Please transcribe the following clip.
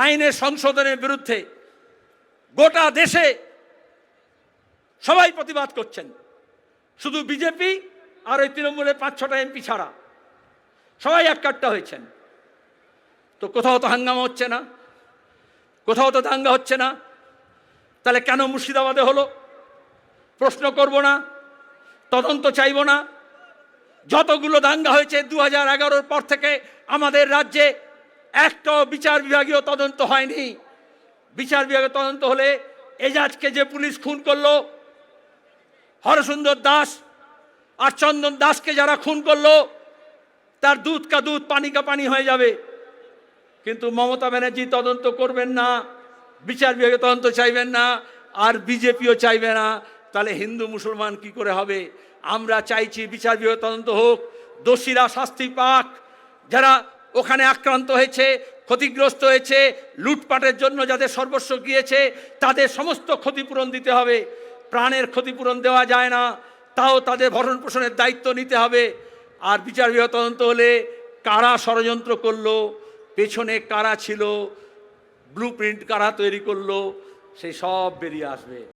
আইনের সংশোধনের বিরুদ্ধে গোটা দেশে সবাই প্রতিবাদ করছেন। শুধু বিজেপি আর ওই তৃণমূলের 5-6টা এমপি ছাড়া সবাই এককাট্টা হয়েছেন। তো কোথাও তো হাঙ্গামা হচ্ছে না, কোথাও তো দাঙ্গা হচ্ছে না। তাহলে কেন মুর্শিদাবাদে হলো? প্রশ্ন করব না, তদন্ত চাইব না। যতগুলো দাঙ্গা হয়েছে 2011-র পর থেকে আমাদের রাজ্যে একটাও বিচার বিভাগীয় তদন্ত হয়নি। বিচার বিভাগীয় তদন্ত হলে এজাজকে যে পুলিশ খুন করলো, হরসুন্দর দাস আর চন্দন দাসকে যারা খুন করলো, তার দুধ কা দুধ পানি কা পানি হয়ে যাবে। কিন্তু মমতা ব্যানার্জি তদন্ত করবেন না, বিচার বিভাগে তদন্ত চাইবেন না, আর বিজেপিও চাইবে না। তাহলে হিন্দু মুসলমান কি করে হবে? আমরা চাইছি বিচার বিভাগে তদন্ত হোক, দোষীরা শাস্তি পাক, যারা ওখানে আক্রান্ত হয়েছে, ক্ষতিগ্রস্ত হয়েছে, লুটপাটের জন্য যাদের সর্বস্ব গিয়েছে, তাদের সমস্ত ক্ষতিপূরণ দিতে হবে। প্রাণের ক্ষতিপূরণ দেওয়া যায় না, তাও তাদের ভরণ পোষণের দায়িত্ব নিতে হবে। আর বিচার বিভাগ তদন্ত হলে কারা ষড়যন্ত্র করলো, পেছনে কারা ছিল, ব্লু প্রিন্ট কারা তৈরি করলো, সেই সব বেরিয়ে আসবে।